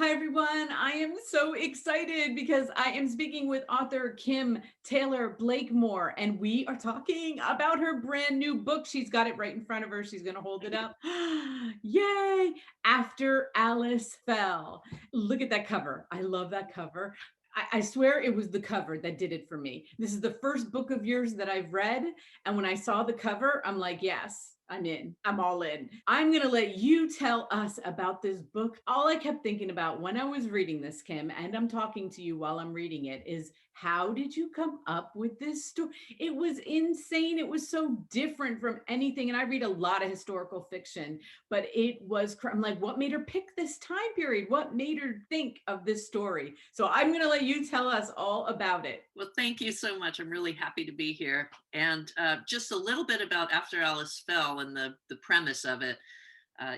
Hi, everyone. I am so excited because I am speaking with author Kim Taylor Blakemore, and we are talking about her brand new book. She's got it right in front of her. She's going to hold it up. Yay! After Alice Fell. Look at that cover. I love that cover. I swear it was the cover that did it for me. This is the first book of yours that I've read. And when I saw the cover, I'm like, yes, I'm in. I'm all in. I'm going to let you tell us about this book. All I kept thinking about when I was reading this, Kim, and I'm talking to you while I'm reading it, is how did you come up with this story? It was insane. It was so different from anything. And I read a lot of historical fiction, but I'm like, what made her pick this time period? What made her think of this story? So I'm going to let you tell us all about it. Well, thank you so much. I'm really happy to be here. And just a little bit about After Alice Fell and the premise of it.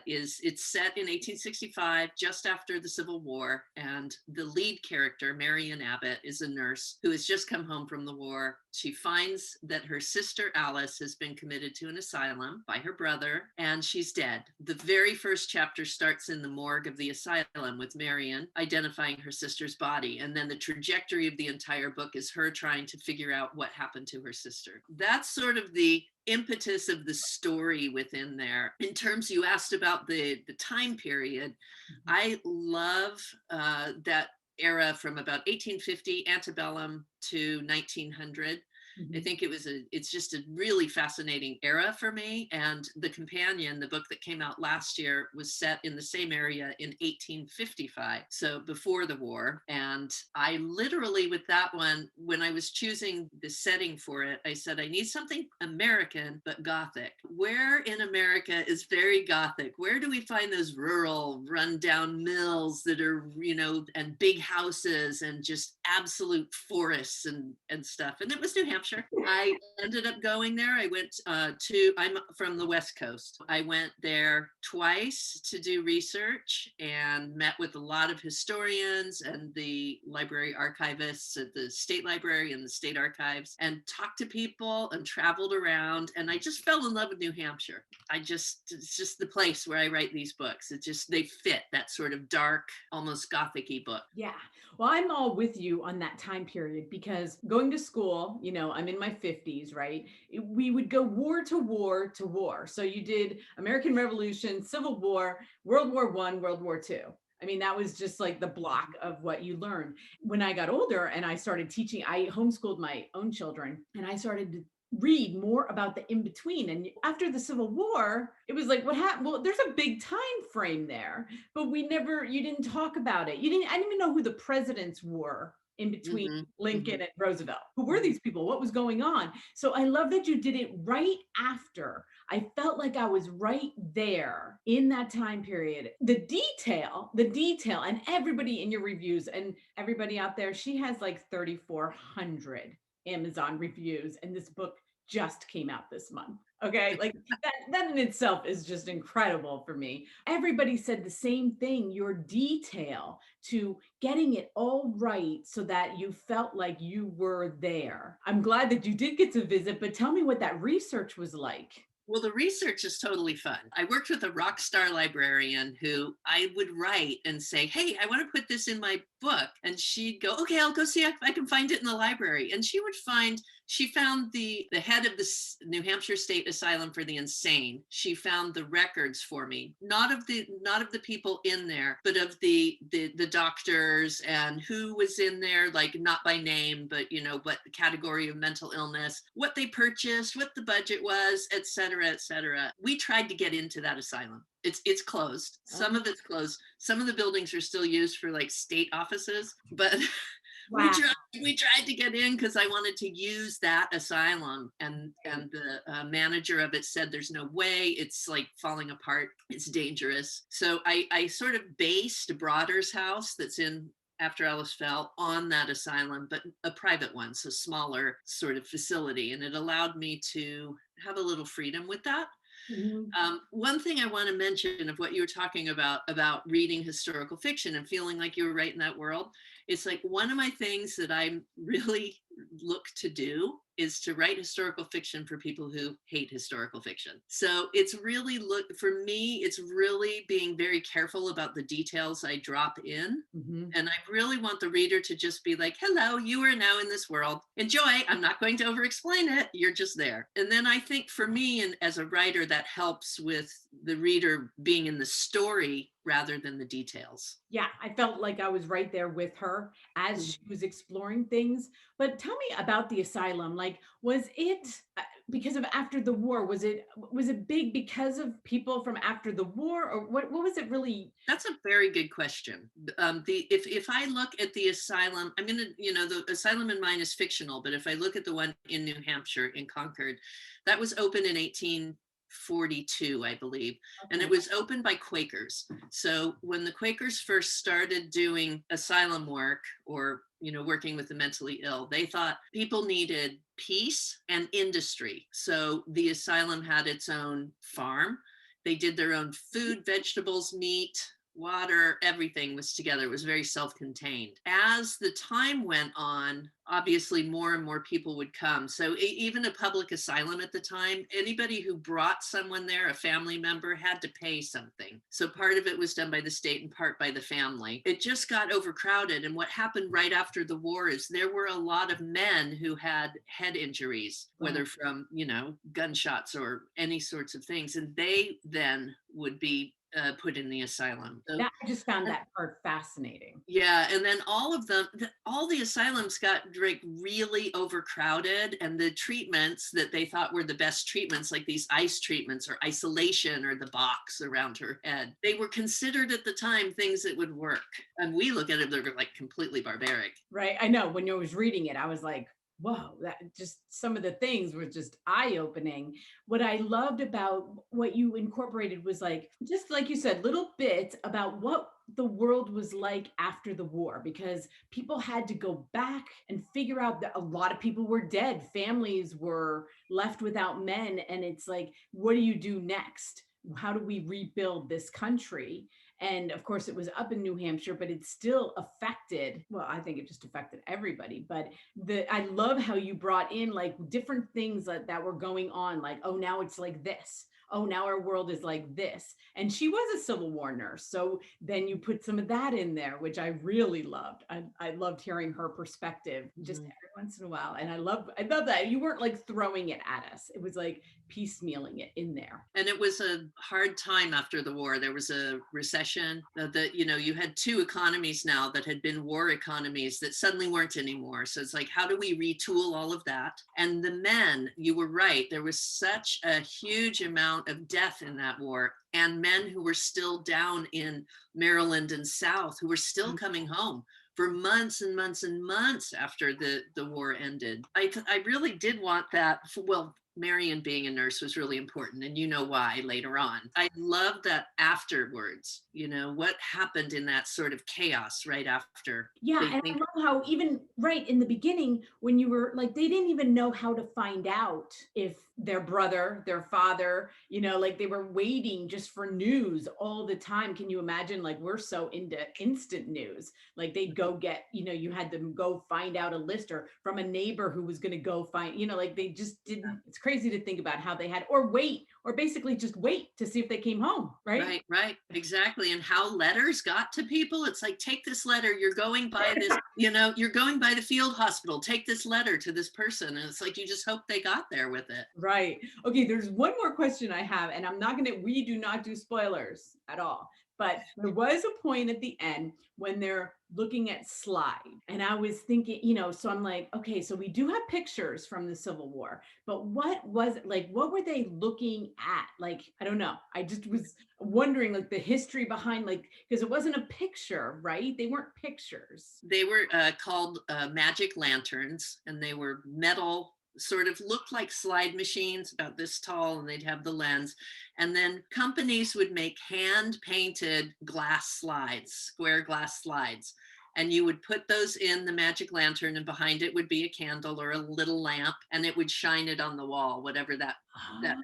Is it's set in 1865, just after the Civil War, and the lead character, Marion Abbott, is a nurse who has just come home from the war. She finds that her sister Alice has been committed to an asylum by her brother, and she's dead. The very first chapter starts in the morgue of the asylum with Marion identifying her sister's body, and then the trajectory of the entire book is her trying to figure out what happened to her sister. That's sort of the impetus of the story within there. In terms, you asked about the time period. I love that era from about 1850 antebellum to 1900. I think it's just a really fascinating era for me. And The Companion, the book that came out last year, was set in the same area in 1855, so before the war. And I literally, with that one, when I was choosing the setting for it, I said, I need something American, but Gothic. Where in America is very Gothic? Where do we find those rural, rundown mills that are, and big houses and just absolute forests and stuff? And it was New Hampshire. I ended up going there. I went I'm from the West Coast. I went there twice to do research and met with a lot of historians and the library archivists at the state library and the state archives, and talked to people and traveled around. And I just fell in love with New Hampshire. It's just the place where I write these books. They fit that sort of dark, almost Gothic-y book. Yeah. Well, I'm all with you on that time period because going to school, I'm in my 50s, right? We would go war to war to war. So you did American Revolution, Civil War, World War I, World War II. I mean, that was just like the block of what you learned. When I got older and I started teaching, I homeschooled my own children and I started to read more about the in between. And after the Civil War, it was like, what happened? Well, there's a big time frame there, but you didn't talk about it. I didn't even know who the presidents were in between Lincoln and Roosevelt. Who were these people? What was going on? So I love that you did it right after. I felt like I was right there in that time period. The detail, and everybody in your reviews and everybody out there, she has like 3,400 Amazon reviews, and this book just came out this month. Okay, like that in itself is just incredible for me. Everybody said the same thing, your detail to getting it all right so that you felt like you were there. I'm glad that you did get to visit, but tell me what that research was like. Well, the research is totally fun. I worked with a rock star librarian who I would write and say, hey, I want to put this in my book. And she'd go, okay, I'll go see if I can find it in the library. And she found the head of the New Hampshire State Asylum for the Insane. She found the records for me, not of the people in there, but of the doctors and who was in there, like not by name, but what category of mental illness, what they purchased, what the budget was, et cetera, et cetera. We tried to get into that asylum. It's closed. Some of it's closed. Some of the buildings are still used for like state offices, but Wow. we tried to get in because I wanted to use that asylum, and the manager of it said there's no way, it's like falling apart, it's dangerous. So I sort of based Broader's house that's in After Alice Fell on that asylum, but a private one, so smaller sort of facility, and it allowed me to have a little freedom with that. One thing I want to mention of what you were talking about reading historical fiction and feeling like you were right in that world, it's like one of my things that I'm really look to do is to write historical fiction for people who hate historical fiction. So it's really for me, it's really being very careful about the details I drop in. Mhm. And I really want the reader to just be like, hello, you are now in this world. Enjoy. I'm not going to over explain it. You're just there. And then I think for me, and as a writer, that helps with the reader being in the story rather than the details. Yeah, I felt like I was right there with her as she was exploring things. But tell me about the asylum. Like, was it because of after the war? Was it big because of people from after the war, or what was it really? That's a very good question. The if I look at the asylum, I'm gonna, the asylum in mine is fictional, but if I look at the one in New Hampshire in Concord, that was open in 1842, I believe, and it Okay. was opened by Quakers. So when the Quakers first started doing asylum work, or working with the mentally ill, they thought people needed peace and industry. So the asylum had its own farm. They did their own food, vegetables, meat, water, everything was together. It was very self-contained. As the time went on, obviously more and more people would come. So even a public asylum at the time, anybody who brought someone there, a family member, had to pay something. So part of it was done by the state and part by the family. It just got overcrowded. And what happened right after the war is there were a lot of men who had head injuries, whether from, gunshots or any sorts of things. And they then would be put in the asylum. So, That I just found that part fascinating. yeah, and then all of them, all the asylums got like really overcrowded, and the treatments that they thought were the best treatments, like these ice treatments or isolation or the box around her head, they were considered at the time things that would work. And we look at it, they're like completely barbaric. Right. I know when I was reading it, I was like, whoa, that just some of the things were just eye opening. What I loved about what you incorporated was like, just like you said, little bits about what the world was like after the war, because people had to go back and figure out that a lot of people were dead. Families were left without men. And it's like, what do you do next? How do we rebuild this country? And of course, it was up in New Hampshire, but it still affected, well, I think it just affected everybody. But I love how you brought in like different things that were going on, like, oh, now it's like this. Oh, now our world is like this. And she was a Civil War nurse. So then you put some of that in there, which I really loved. I loved hearing her perspective just Mhm. every once in a while. And I love that. You weren't like throwing it at us. It was like piecemealing it in there. And it was a hard time after the war. There was a recession. That you had two economies now that had been war economies that suddenly weren't anymore. So it's like, how do we retool all of that? And the men, you were right. There was such a huge amount of death in that war, and men who were still down in Maryland and South who were still coming home for months and months and months after the war ended. I really did want that. Well, Marion being a nurse was really important, and you know why later on. I love that afterwards, what happened in that sort of chaos right after Yeah, they and I think. love how even right in the beginning, when you were like, they didn't even know how to find out if their brother, their father, like they were waiting just for news all the time. Can you imagine? Like, we're so into instant news. Like, they'd go get, you had them go find out a list or from a neighbor who was going to go find, like they just didn't. It's crazy to think about how they had, or wait, or basically just wait to see if they came home, right? Right, exactly. And how letters got to people. It's like, take this letter, you're going by this, you're going by the field hospital, take this letter to this person. And it's like, you just hope they got there with it. Right. Okay, there's one more question I have, and we do not do spoilers at all. But there was a point at the end when they're looking at slide. And I was thinking, so I'm like, okay, so we do have pictures from the Civil War, but what was it like? What were they looking at? Like, I don't know. I just was wondering, like, the history behind, like, because it wasn't a picture, right? They weren't pictures. They were called magic lanterns, and they were metal, sort of looked like slide machines about this tall, and they'd have the lens. And then companies would make hand painted glass slides, square glass slides. And you would put those in the magic lantern, and behind it would be a candle or a little lamp, and it would shine it on the wall, whatever that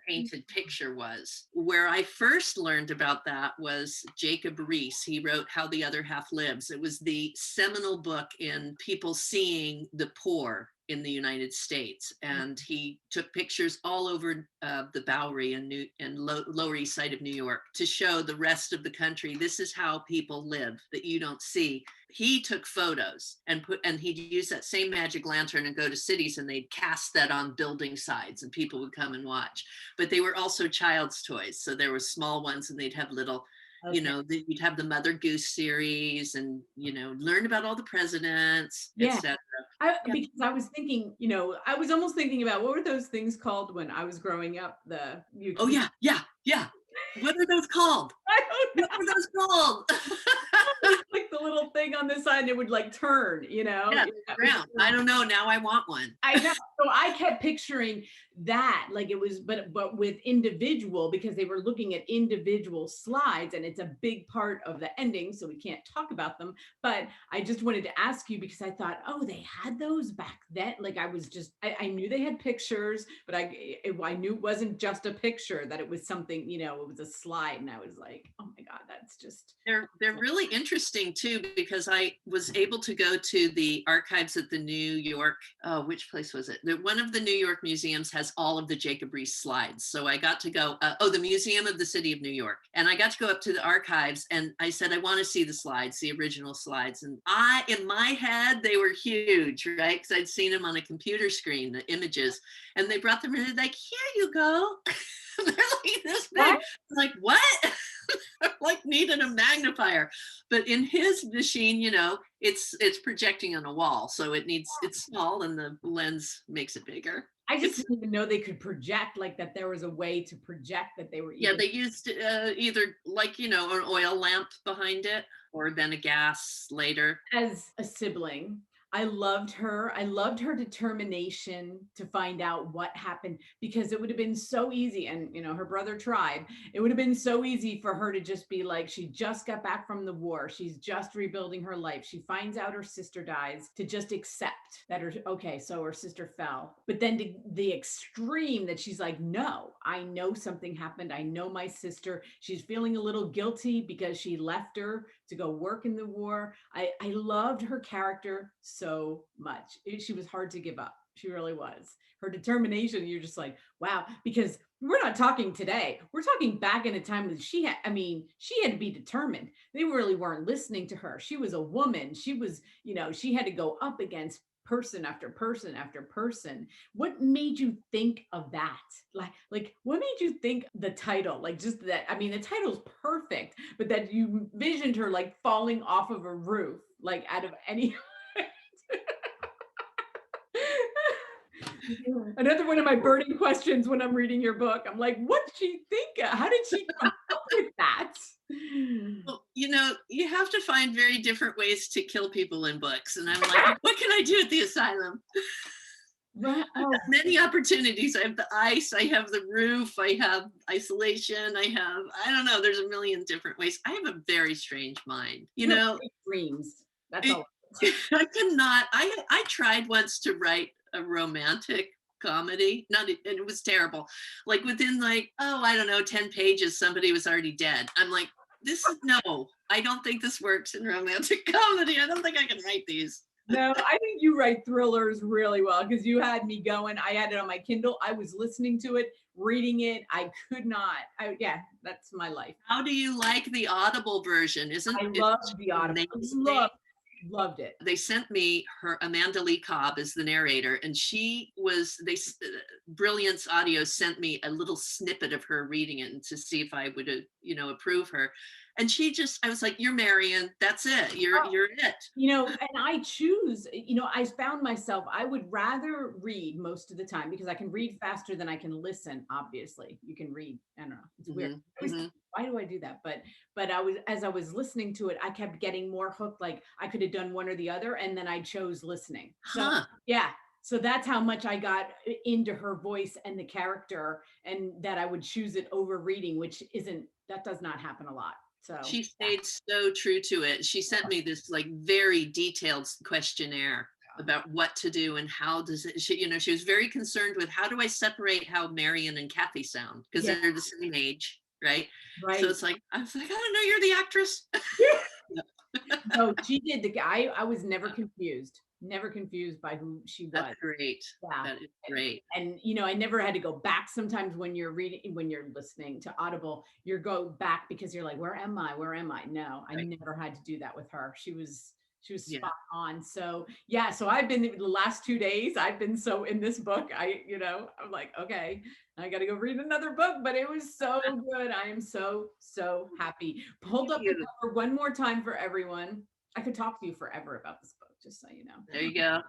painted picture was. Where I first learned about that was Jacob Riis. He wrote How the Other Half Lives. It was the seminal book in people seeing the poor in the United States, and he took pictures all over the Bowery and Lower East Side of New York to show the rest of the country, this is how people live that you don't see. He took photos and he'd use that same magic lantern and go to cities, and they'd cast that on building sides and people would come and watch. But they were also child's toys. So there were small ones, and they'd have little, Okay. you'd have the Mother Goose series, and, learn about all the presidents, Yeah. etc. Yeah. Because I was thinking, I was almost thinking about what were those things called when I was growing up? Oh, yeah, yeah, yeah. What are those called? I don't What are those called? know. Like the little thing on the side, and it would like turn, Yeah, round. I don't know. Now I want one. I know. So I kept picturing that like it was, but with individual, because they were looking at individual slides, and it's a big part of the ending, so we can't talk about them. But I just wanted to ask you because I thought, oh, they had those back then. Like I knew they had pictures, but I knew it wasn't just a picture, that it was something, it was a slide, and I was like, oh my God, that's just. They're really interesting too, because I was able to go to the archives at the New York, which place was it? One of the New York museums has all of the Jacob Riis slides. So I got to go, the Museum of the City of New York. And I got to go up to the archives, and I said, I want to see the slides, the original slides. And in my head, they were huge, right? Because I'd seen them on a computer screen, the images, and they brought them in, and they're like, here you go. They're like this big. I'm like, what? Like needed a magnifier. But in his machine, it's projecting on a wall, so it's small, and the lens makes it bigger. I just didn't even know they could project, like that there was a way to project that they were. Yeah, they used either like an oil lamp behind it, or then a gas later. As a sibling, I loved her. I loved her determination to find out what happened, because it would have been so easy. And, her brother tried. It would have been so easy for her to just be like, she just got back from the war. She's just rebuilding her life. She finds out her sister dies, to just accept that so her sister fell. But then to the extreme that she's like, no, I know something happened. I know my sister. She's feeling a little guilty because she left her to go work in the war. I loved her character so much. She was hard to give up. She really was. Her determination, you're just like, wow, because we're not talking today. We're talking back in a time when she had to be determined. They really weren't listening to her. She was a woman. She was, she had to go up against person after person after person. What made you think of that? Like what made you think the title? Like just that, the title's perfect, but that you visioned her like falling off of a roof, like out of any. Another one of my burning questions when I'm reading your book. I'm like, what did she think? How did she come up with that? Well, you have to find very different ways to kill people in books. And I'm like, what can I do at the asylum? Right. Oh. Many opportunities. I have the ice, I have the roof, I have isolation, I don't know, there's a million different ways. I have a very strange mind, dreams. That's all. I cannot. I tried once to write a romantic comedy, and it was terrible. Like within I don't know, 10 pages, somebody was already dead. I'm like, no, I don't think this works in romantic comedy. I don't think I can write these. No, I think you write thrillers really well, because you had me going. I had it on my Kindle. I was listening to it, reading it. I could not. That's my life. How do you like the Audible version? I love the Audible. Loved it. They sent me Amanda Lee Cobb as the narrator, and Brilliance Audio sent me a little snippet of her reading it, and to see if I would approve her. And I was like, you're Marion, that's it. You're it. And I choose, I found myself, I would rather read most of the time, because I can read faster than I can listen. Obviously you can read. I don't know. It's weird. Mm-hmm. Why do I do that? But as I was listening to it, I kept getting more hooked. Like I could have done one or the other, and then I chose listening. So yeah. So that's how much I got into her voice and the character, and that I would choose it over reading, that does not happen a lot. So she stayed so true to it. She sent me this very detailed questionnaire about what to do and how does it, she was very concerned with, how do I separate how Marion and Kathy sound? Because they're the same age, right? So it's like, I was like, I don't know, you're the actress. No, she did the guy. I was never confused. never confused by who she was. That's great. Yeah. That is great. And I never had to go back. Sometimes when you're reading, when you're listening to Audible, you go back because you're like, where am I? Where am I? No, I Right. never had to do that with her. She was Yeah. spot on. So yeah, so I've been the last 2 days, I've been so in this book. I'm like, okay, I got to go read another book, but it was so good. I am so happy. Hold Thank up the you. cover one more time for everyone. I could talk to you forever about this book, just so you know. There you go.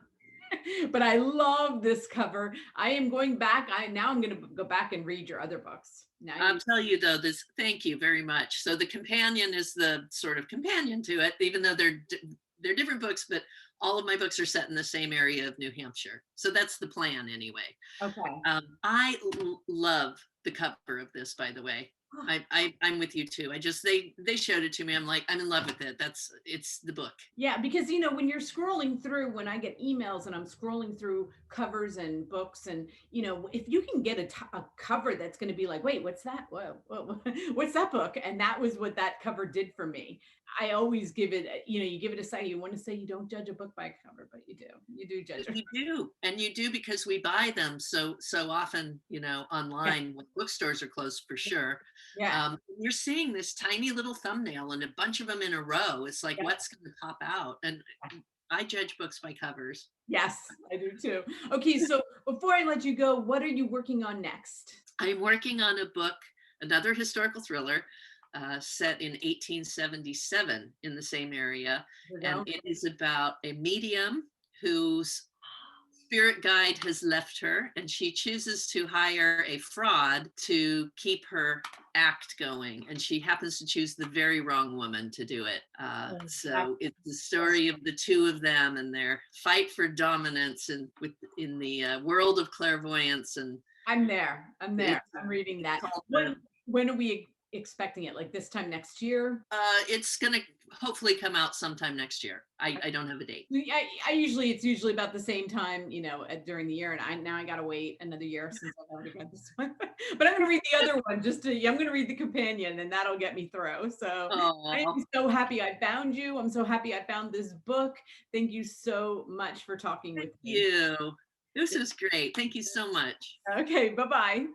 But I love this cover. I am going back. I'm going to go back and read your other books. Now I'll you, tell you though, this, thank you very much. So the companion is the sort of companion to it, even though they're different books, but all of my books are set in the same area of New Hampshire. So that's the plan anyway. okay. I love the cover of this, by the way. I'm with you too. They showed it to me. I'm like, I'm in love with it. It's the book. Yeah, because when you're scrolling through, when I get emails and I'm scrolling through covers and books, and if you can get a cover that's going to be like, wait, what's that? Whoa, what's that book? And that was what that cover did for me. I always give it, you give it a say. You want to say you don't judge a book by a cover, but you do judge it. You do, and you do because we buy them so often, Yeah, online when bookstores are closed for sure. yeah, You're seeing this tiny little thumbnail and a bunch of them in a row. It's like, yeah. what's going to pop out? And I judge books by covers. Yes, I do too. Okay, so before I let you go, what are you working on next? I'm working on a book, another historical thriller, set in 1877 in the same area, You and know? it is about a medium whose spirit guide has left her, and she chooses to hire a fraud to keep her act going, and she happens to choose the very wrong woman to do it. So it's the story of the two of them and their fight for dominance and in the world of clairvoyance. And I'm there. it's I'm reading that. called When are we expecting it? Like this time next year? it's going to hopefully come out sometime next year. I don't have a date. It's usually about the same time, during the year, and I gotta wait another year since I've already read this one. But I'm gonna read the other one I'm gonna read the companion, and that'll get me through. So I Oh, am so happy I found you. I'm so happy I found this book. Thank you so much for talking with me. you. This is great. Thank you so much. Okay, bye bye.